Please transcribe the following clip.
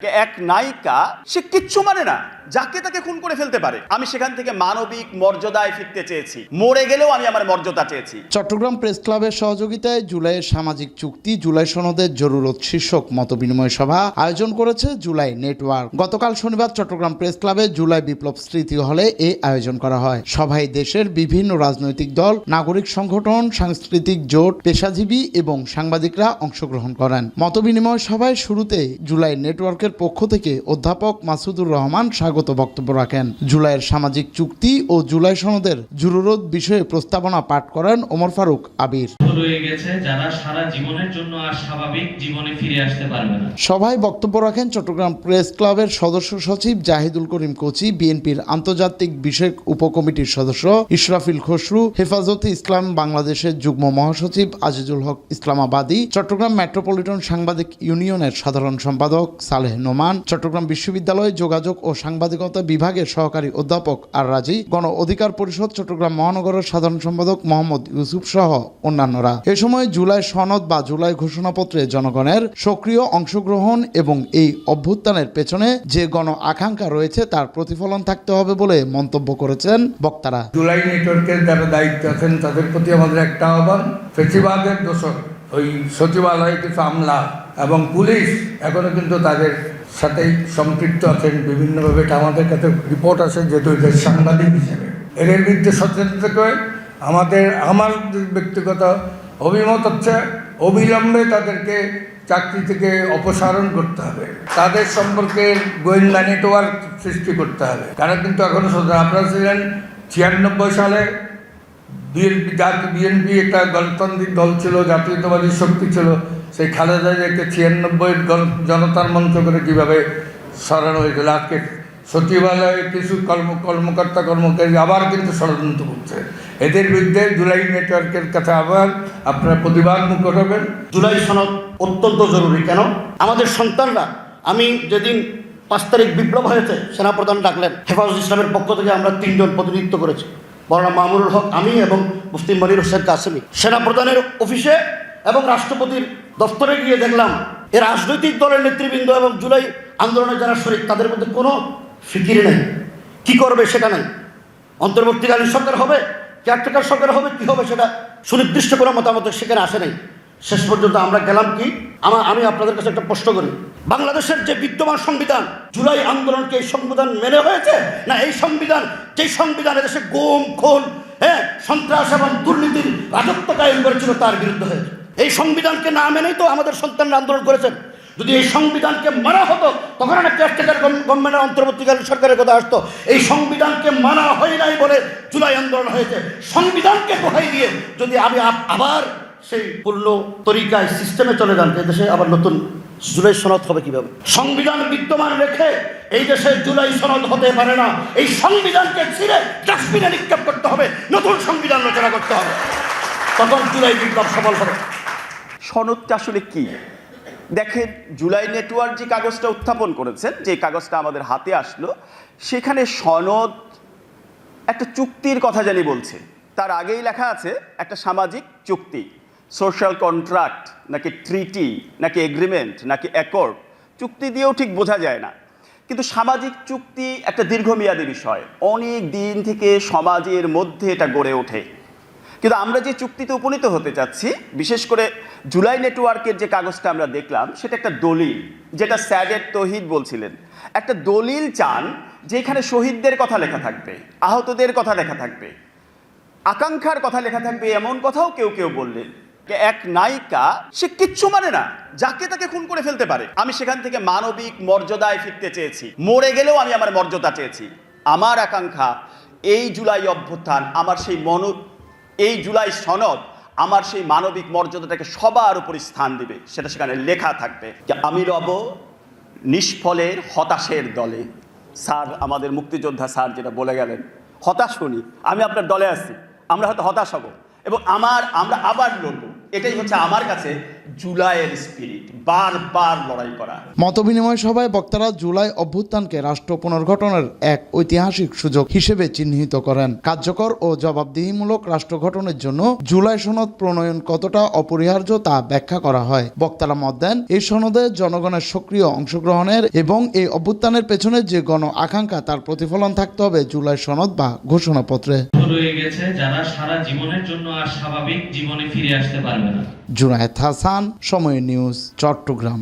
এক নায়িকা সে কিচ্ছু মানে না, যাকে তাকে খুন করে ফেলতে পারে। আমি সেখান থেকে মানবিক মর্যাদায় ফিরতে চেয়েছি, মরে গেলেও আমি আমার মর্যাদা চেয়েছি। চট্টগ্রাম প্রেস ক্লাবের সহযোগিতায় জুলাইয়ের সামাজিক চুক্তি জুলাই সনদের জরুরত শীর্ষক মতবিনিময় সভা আয়োজন করেছে জুলাই নেটওয়ার্ক। গতকাল শনিবার চট্টগ্রাম প্রেস ক্লাবে জুলাই বিপ্লব স্মৃতি হলে এই আয়োজন করা হয়। সভায় দেশের বিভিন্ন রাজনৈতিক দল, নাগরিক সংগঠন, সাংস্কৃতিক জোট, পেশাজীবী এবং সাংবাদিকরা অংশগ্রহণ করেন। মতবিনিময় সভায় শুরুতে জুলাই নেটওয়ার্কের পক্ষ থেকে অধ্যাপক মাসুদুর রহমান স্বাগত বক্তব্য রাখেন। জুলাইয়ের সামাজিক চুক্তি ও জুলাই সনদের জরুরত বিষয়ে প্রস্তাবনা পাঠ করেন ওমর ফারুক আবির। রয়ে গেছে যারা সারা জীবনের জন্য আর স্বাভাবিক জীবনে ফিরে আসতে পারবে না। সভায় বক্তব্য রাখেন চট্টগ্রাম প্রেস ক্লাবের সদস্য সচিব জাহিদুল করিম কোচি, বিএনপির আন্তর্জাতিক বিষয়ক উপকমিটির সদস্য ইশরাফিল খসরু, হেফাজতে ইসলাম বাংলাদেশের যুগ্ম মহাসচিব আজিজুল হক ইসলামাবাদী, চট্টগ্রাম মেট্রোপলিটন সাংবাদিক ইউনিয়নের সাধারণ সম্পাদক সালেহ নোমান, চট্টগ্রাম বিশ্ববিদ্যালয় যোগাযোগ ও সাংবাদিকতা বিভাগের সহকারী অধ্যাপক আর রাজি, গণ অধিকার পরিষদ চট্টগ্রাম মহানগরের সাধারণ সম্পাদক মোহাম্মদ ইউসুফ সহ অন্যান্যরা। এ সময় জুলাই সনদ বা জুলাই ঘোষণাপত্রে জনগণের সক্রিয় অংশগ্রহণ এবং এই অভ্যুত্থানের পেছনে যে গণ আকাঙ্ক্ষা রয়েছে তার প্রতিফলন থাকতে হবে বলে মন্তব্য করেছেন বক্তারা। জুলাই নেটওয়ার্কের যারা দায়িত্ব আছেন তাদের প্রতি আমাদের একটা আহ্বান, ফেসিবাদের দোষর ওই সচিবালয়ে কিছু আমলা এবং পুলিশ এখনো কিন্তু তাদের সাথেই সম্পৃক্ত আছেন বিভিন্নভাবে। এটা আমাদের কাছে রিপোর্ট আছে, যেহেতু এদের সাংবাদিক হিসেবে এদের বিরুদ্ধে সচেতন থেকে আমার ব্যক্তিগত অভিমত হচ্ছে অবিলম্বে তাদেরকে চাকরি থেকে অপসারণ করতে হবে, তাদের সম্পর্কে গোয়েন্দা নেটওয়ার্ক সৃষ্টি করতে হবে। তারা কিন্তু এখনো আপনারা ছিলেন 96 সালে বিএনপি একটা গণতান্ত্রিক দল ছিল, জাতীয়তাবাদী শক্তি ছিল। সেই খালেদা জিয়াকে 96 জনতার মঞ্চ করে কীভাবে সরানো হয়েছিল। আজকে সচিবালয়ে কিছু কর্মকর্তা কর্মচারী আবার কিন্তু ষড়যন্ত্র করছে। এদের বিরুদ্ধে জুলাই নেটওয়ার্কের কাছে আবার আপনারা প্রতিবাদ মুখর হবেন। জুলাই সনদ অত্যন্ত জরুরি। কেন? আমাদের সন্তানরা, আমি যেদিন 5 তারিখ বিপ্লব হয়েছে, সেনাপ্রধান ডাকলেন, হেফাজত ইসলামের পক্ষ থেকে আমরা 3 জন প্রতিনিধিত্ব করেছি, মৌলানা মামুনুল হক, আমি এবং মুফতি মনির হোসেন কাসেমি। সেনাপ্রধানের অফিসে এবং রাষ্ট্রপতির দপ্তরে গিয়ে দেখলাম এর রাজনৈতিক দলের নেতৃবৃন্দ এবং জুলাই আন্দোলনে যারা শরীক তাদের মধ্যে কোনো ফিকির নেই, কি করবে সেটা নেই। অন্তর্বর্তীকালীন সরকার হবে, কেয়ারটেকার সরকার হবে, কি হবে সেটা সুনির্দিষ্ট কোনো মতামত সেখানে আসে নাই। শেষ পর্যন্ত আমরা গেলাম কি, আমি আপনাদের কাছে একটা প্রশ্ন করি, বাংলাদেশের যে বিদ্যমান সংবিধান, জুলাই আন্দোলনকে এই সংবিধান মেনে হয়েছে না এই সংবিধান, যেই সংবিধান এদেশে গুম, খুন, সন্ত্রাস এবং দুর্নীতির রাজত্ব কায়েম করেছিল তার বিরুদ্ধে হয়েছে। এই সংবিধানকে না মেনেই তো আমাদের সন্তানরা আন্দোলন করেছেন। যদি এই সংবিধানকে মানা হতো তখন একটা কেয়ারটেকার গভর্নমেন্টের অন্তর্বর্তীকালীন সরকারের কথা আসতো। এই সংবিধানকে মানা হয় নাই বলে জুলাই আন্দোলন হয়েছে। সংবিধানকে দোহাই দিয়ে যদি আমি আবার সেই পূর্ণ তরিকায় সিস্টেমে চলে যান, দেশে আবার নতুন জুলাই সনদ হবে কিভাবে? সংবিধান বিদ্যমান রেখে এই দেশে জুলাই সনদ হতে পারে না। এই সংবিধানকে ছিঁড়ে ডাস্টবিনে নিক্ষেপ করতে হবে, নতুন সংবিধান রচনা করতে হবে, তখন জুলাই বিপ্লব সফল হবে। সনদটা আসলে কি দেখেন, জুলাই নেটওয়ার্ক যে কাগজটা উত্থাপন করেছেন, যে কাগজটা আমাদের হাতে আসলো, সেখানে সনদ একটা চুক্তির কথা জানি বলছে। তার আগেই লেখা আছে একটা সামাজিক চুক্তি, সোশ্যাল কন্ট্রাক্ট নাকি ট্রিটি নাকি এগ্রিমেন্ট নাকি অ্যাকর্ড, চুক্তি দিয়েও ঠিক বোঝা যায় না। কিন্তু সামাজিক চুক্তি একটা দীর্ঘমেয়াদী বিষয়, অনেক দিন থেকে সমাজের মধ্যে এটা গড়ে ওঠে। কিন্তু আমরা যে চুক্তিতে উপনীত হতে চাচ্ছি, বিশেষ করে জুলাই নেটওয়ার্কের যে কাগজটা আমরা দেখলাম, সেটা একটা দলিল, যেটা স্যাডের তৌহিদ বলছিলেন, একটা দলিল চান যেখানে শহীদদের কথা লেখা থাকবে, আহতদের কথা লেখা থাকবে, আকাঙ্ক্ষার কথা লেখা থাকবে। এমন কথাও কেউ কেউ বললেন, এক নায়িকা সে কিচ্ছু মানে না, যাকে তাকে খুন করে ফেলতে পারে। আমি সেখান থেকে মানবিক মর্যাদায় ফিরতে চেয়েছি, মরে গেলেও আমি আমার মর্যাদা চেয়েছি। আমার আকাঙ্ক্ষা এই জুলাই অভ্যুত্থান, আমার সেই এই জুলাই সনদ আমার সেই মানবিক মর্যাদাটাকে সবার উপরে স্থান দিবে, সেটা সেখানে লেখা থাকবে। আমি রব নিষ্ফলের হতাশের দলে। স্যার, আমাদের মুক্তিযোদ্ধা স্যার যেটা বলে গেলেন, হতাশ হনি, আমি আপনার দলে আছি, আমরা হয়তো হতাশ হব এবং আমরা আবার লড়ব। এটাই হচ্ছে আমার কাছে জুলাইয়ের স্পিরিট, বারবার লড়াই করা। মতবিনিময় সভায় বক্তারা জুলাই অভ্যুত্থানকে রাষ্ট্র পুনর্গঠনের এক ঐতিহাসিক সুযোগ হিসেবে চিহ্নিত করেন। কার্যকর ও জবাবদিহিমূলক রাষ্ট্র গঠনের জন্য জুলাই সনদ প্রণয়ন কতটা অপরিহার্য তা ব্যাখ্যা করা হয়। বক্তারা মত দেন, এই সনদে জনগণের সক্রিয় অংশগ্রহণের এবং এই অভ্যুত্থানের পেছনে যে গণ আকাঙ্ক্ষা তার প্রতিফলন থাকতে হবে জুলাই সনদ বা ঘোষণাপত্রে। রয়ে গেছে যারা সারা জীবনের জন্য আর স্বাভাবিক জীবনে ফিরে আসতে পারবে না। জুনায়েদ হাসান, সময় নিউজ, চট্টগ্রাম।